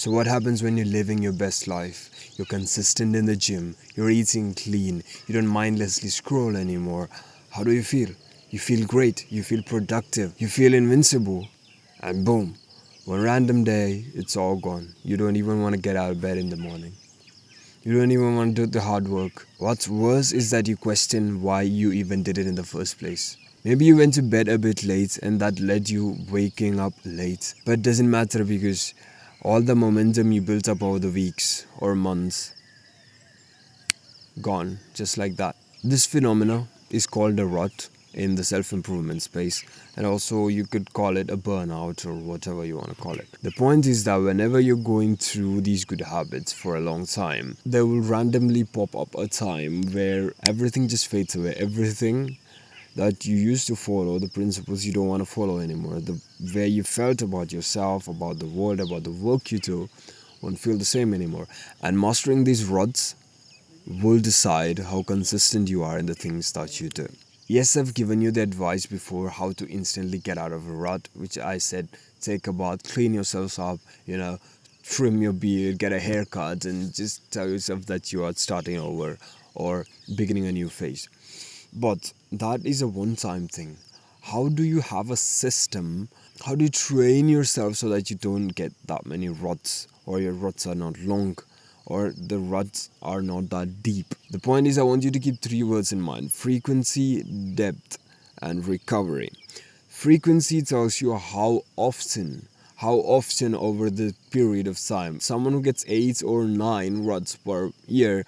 So what happens when you're living your best life? You're consistent in the gym, you're eating clean, you don't mindlessly scroll anymore. How do you feel? You feel great, you feel productive, you feel invincible. And boom, one random day, it's all gone. You don't even want to get out of bed in the morning. You don't even want to do the hard work. What's worse is that you question why you even did it in the first place. Maybe you went to bed a bit late and that led you waking up late. But it doesn't matter because all the momentum you built up over the weeks or months, gone just like that. This phenomena is called a rut in the self-improvement space, and also you could call it a burnout or whatever you want to call it. The point is that whenever you're going through these good habits for a long time, there will randomly pop up a time where everything just fades away. Everything that you used to follow, the principles you don't want to follow anymore, the way you felt about yourself, about the world, about the work you do, won't feel the same anymore. And mastering these ruts will decide how consistent you are in the things that you do. Yes, I've given you the advice before how to instantly get out of a rut, which I said take a bath, clean yourself up, trim your beard, get a haircut, and just tell yourself that you are starting over or beginning a new phase. But that is a one-time thing. How do you have a system? How do you train yourself so that you don't get that many ruts, or your ruts are not long, or the ruts are not that deep? The point is, I want you to keep three words in mind: frequency, depth, and recovery. Frequency tells you how often over the period of time. Someone who gets 8 or 9 ruts per year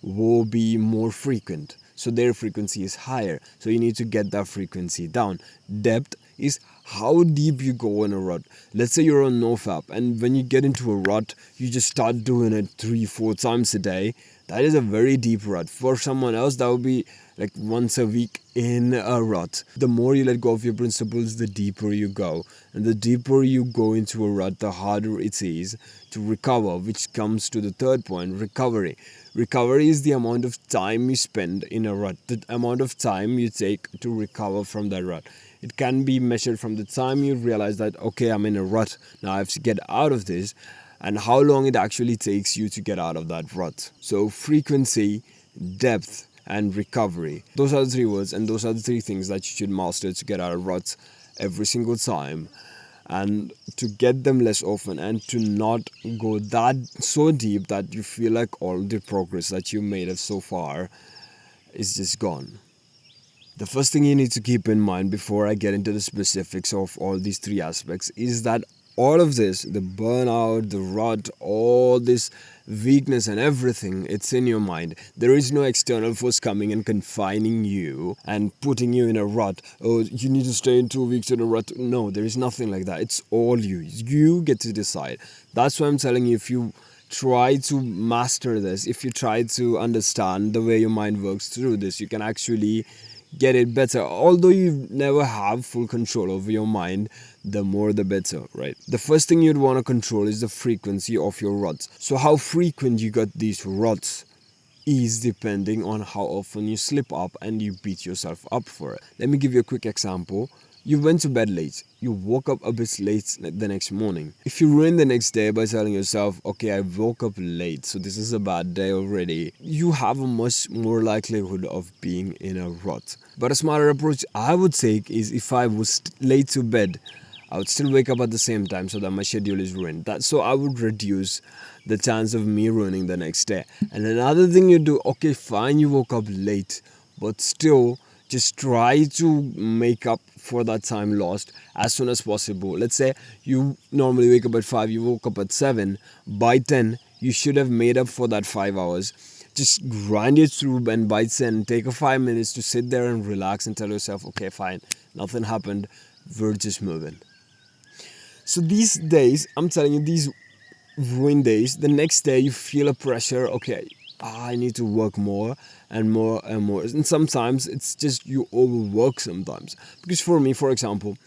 will be more frequent, so their frequency is higher, so you need to get that frequency down. Depth is how deep you go in a rut. Let's say you're on nofap, and when you get into a rut, you just start doing it 3-4 times a day. That is a very deep rut. For someone else, that would be like once a week in a rut. The more you let go of your principles, the deeper you go, and the deeper you go into a rut, the harder it is to recover, which comes to the third point: recovery. Recovery is the amount of time you spend in a rut, the amount of time you take to recover from that rut. It can be measured from the time you realize that, okay, I'm in a rut, now I have to get out of this, and how long it actually takes you to get out of that rut. So frequency, depth, and recovery. Those are the three words, and those are the three things that you should master to get out of ruts every single time, and to get them less often, and to not go that so deep that you feel like all the progress that you made so far is just gone. The first thing you need to keep in mind before I get into the specifics of all these three aspects is that all of this, the burnout, the rut, all this weakness and everything, it's in your mind. There is no external force coming and confining you and putting you in a rut. Oh, you need to stay in 2 weeks in a rut. No, there is nothing like that. It's all you. You get to decide. That's why I'm telling you, if you try to master this, if you try to understand the way your mind works through this, you can actually get it better. Although you never have full control over your mind, the more the better, right? The first thing you'd want to control is the frequency of your ruts. So how frequent you got these ruts is depending on how often you slip up and you beat yourself up for it. Let me give you a quick example. You went to bed late. You woke up a bit late the next morning. If you ruin the next day by telling yourself, okay, I woke up late, so this is a bad day already, you have a much more likelihood of being in a rut. But a smarter approach I would take is, if I was late to bed, I would still wake up at the same time so that my schedule is ruined. So I would reduce the chance of me ruining the next day. And another thing you do, okay, fine, you woke up late, but still just try to make up for that time lost as soon as possible. Let's say you normally wake up at 5, you woke up at 7. By 10, you should have made up for that 5 hours. Just grind it through, and by 10, take a 5 minutes to sit there and relax and tell yourself, okay, fine, nothing happened, we're just moving. So these days, I'm telling you, these ruined days, the next day you feel a pressure, okay, I need to work more and more and more. And sometimes it's just you overwork sometimes. Because for me, for example,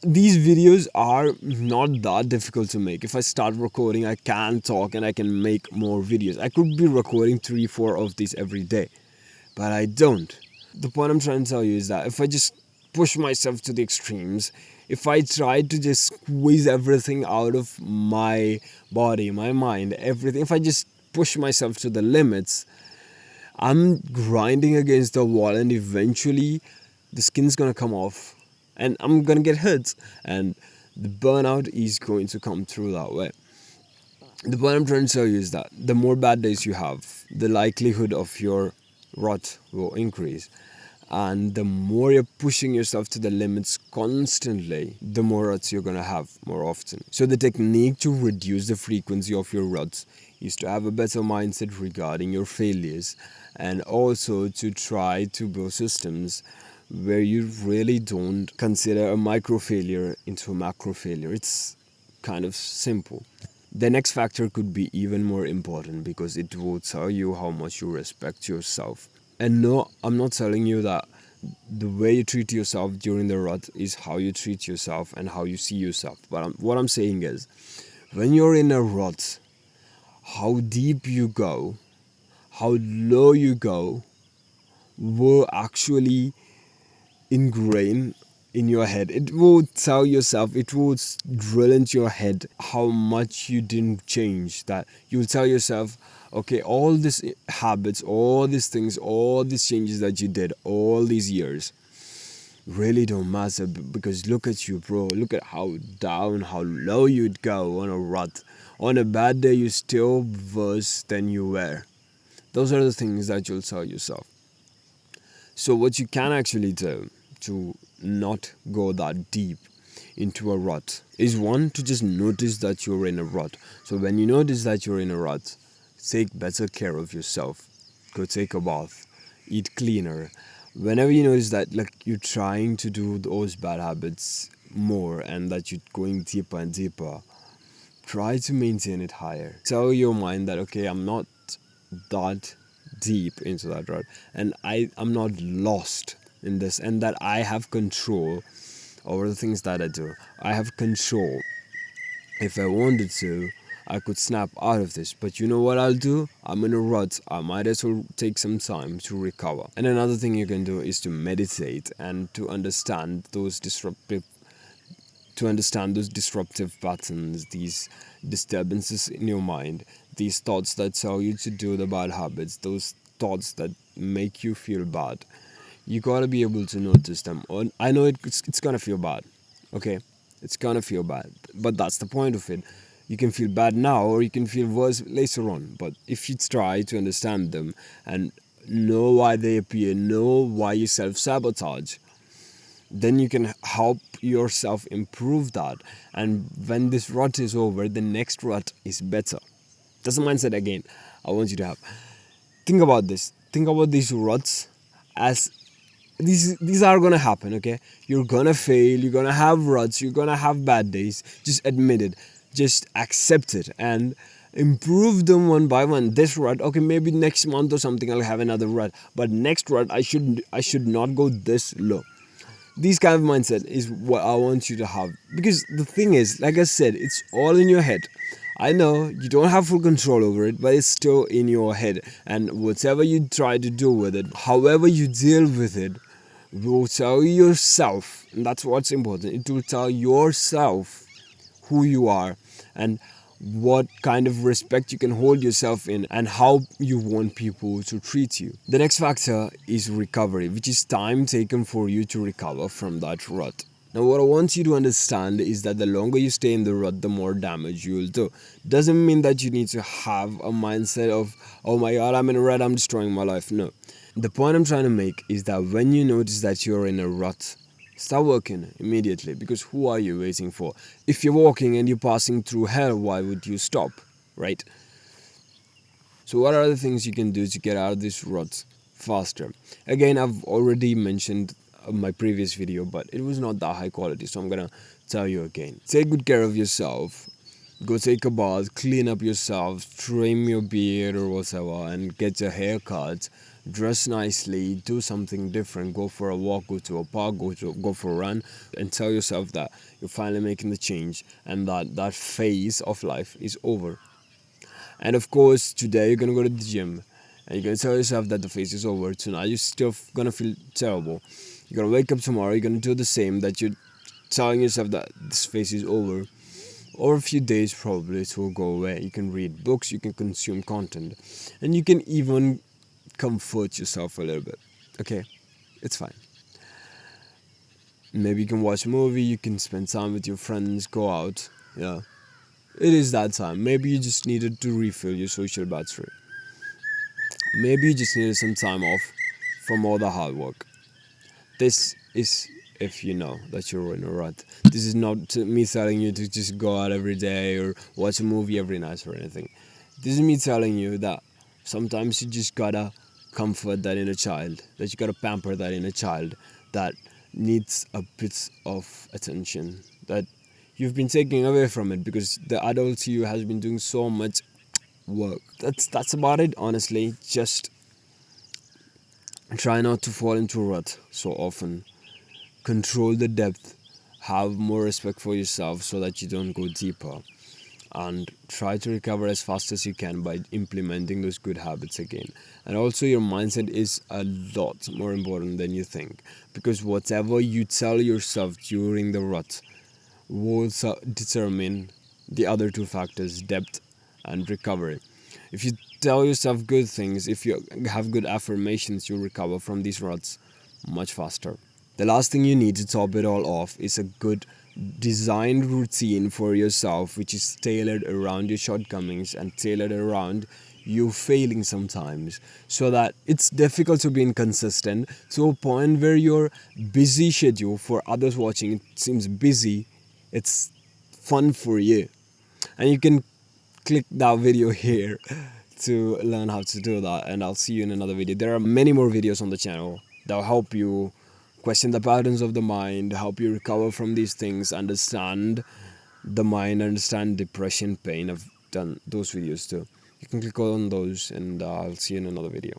these videos are not that difficult to make. If I start recording, I can talk and I can make more videos. I could be recording 3-4 of these every day, but I don't. The point I'm trying to tell you is that if I just push myself to the extremes, If I try to just squeeze everything out of my body, my mind, everything, if I just push myself to the limits, I'm grinding against the wall, and eventually the skin's gonna come off and I'm gonna get hurt, and the burnout is going to come through that way. The point I'm trying to tell you is that the more bad days you have, the likelihood of your rot will increase. And the more you're pushing yourself to the limits constantly, the more ruts you're going to have more often. So the technique to reduce the frequency of your ruts is to have a better mindset regarding your failures, and also to try to build systems where you really don't consider a micro failure into a macro failure. It's kind of simple. The next factor could be even more important because it will tell you how much you respect yourself. And no, I'm not telling you that the way you treat yourself during the rut is how you treat yourself and how you see yourself. But what I'm saying is, when you're in a rut, how deep you go, how low you go, will actually ingrain in your head. It will tell yourself, it will drill into your head how much you didn't change. That you'll tell yourself, okay, all these habits, all these things, all these changes that you did all these years really don't matter, because look at you, bro. Look at how down, how low you'd go on a rut. On a bad day, you're still worse than you were. Those are the things that you'll tell yourself. So what you can actually do to not go that deep into a rut is, one, to just notice that you're in a rut. So when you notice that you're in a rut, take better care of yourself. Go take a bath, eat cleaner. Whenever you notice that, like, you're trying to do those bad habits more and that you're going deeper and deeper, try to maintain it higher. Tell your mind that, okay, I'm not that deep into that rut, and I'm not lost in this, and that I have control over the things that I do. I have control. If I wanted to, I could snap out of this. But you know what I'll do? I'm in a rut. I might as well take some time to recover. And another thing you can do is to meditate and to understand those disruptive patterns, these disturbances in your mind, these thoughts that tell you to do the bad habits, those thoughts that make you feel bad. You gotta be able to notice them. I know it's gonna feel bad, okay? It's gonna feel bad, but that's the point of it. You can feel bad now, or you can feel worse later on. But if you try to understand them and know why they appear, know why you self-sabotage, then you can help yourself improve that. And when this rut is over, the next rut is better. That's the mindset again I want you to have. Think about this. Think about these ruts as these are gonna happen, okay? You're gonna fail, you're gonna have ruts, you're gonna have bad days. Just admit it. Just accept it and improve them one by one. This rut, okay, maybe next month or something I'll have another rut. But next rut I should not go this low. This kind of mindset is what I want you to have. Because the thing is, like I said, it's all in your head. I know you don't have full control over it, but it's still in your head. And whatever you try to do with it, however you deal with it, will tell yourself, and that's what's important, it will tell yourself who you are and what kind of respect you can hold yourself in and how you want people to treat you. The next factor is recovery, which is time taken for you to recover from that rut. Now, what I want you to understand is that the longer you stay in the rut, the more damage you will do. Doesn't mean that you need to have a mindset of, oh my god, I'm in a rut, I'm destroying my life. No. The point I'm trying to make is that when you notice that you're in a rut, start working immediately, because who are you waiting for? If you're walking and you're passing through hell, why would you stop, right? So what are the things you can do to get out of this rut faster? Again, I've already mentioned my previous video, but it was not that high quality, so I'm gonna tell you again. Take good care of yourself. Go take a bath, clean up yourself, trim your beard or whatever, and get your hair cut. Dress nicely, do something different, go for a walk, go to a park, go for a run, and tell yourself that you're finally making the change and that phase of life is over. And of course, today you're gonna go to the gym and you're gonna tell yourself that the phase is over. Tonight you're still gonna feel terrible. You're gonna wake up tomorrow, you're gonna do the same that you telling yourself that this phase is over, or a few days probably it will go away. You can read books, you can consume content, and you can even comfort yourself a little bit. Okay, it's fine. Maybe you can watch a movie, you can spend time with your friends, go out. Yeah, it is that time. Maybe you just needed to refill your social battery. Maybe you just needed some time off from all the hard work. This is if you know that you're in a rut. This is not me telling you to just go out every day or watch a movie every night or anything. This is me telling you that sometimes you just gotta comfort that inner child, that you gotta pamper that inner child that needs a bit of attention, that you've been taking away from it because the adult you has been doing so much work. That's about it, honestly. Just try not to fall into a rut so often. Control the depth. Have more respect for yourself so that you don't go deeper. And try to recover as fast as you can by implementing those good habits again. And also, your mindset is a lot more important than you think, because whatever you tell yourself during the rut will determine the other two factors, depth and recovery. If you tell yourself good things, if you have good affirmations, you'll recover from these ruts much faster. The last thing you need to top it all off is a good designed routine for yourself, which is tailored around your shortcomings and tailored around you failing sometimes, so that it's difficult to be inconsistent to a point where your busy schedule for others watching it seems busy, it's fun for you. And you can click that video here to learn how to do that, and I'll see you in another video. There are many more videos on the channel that will help you question the patterns of the mind, help you recover from these things, understand the mind, understand depression, pain. I've done those videos too. You can click on those, and I'll see you in another video.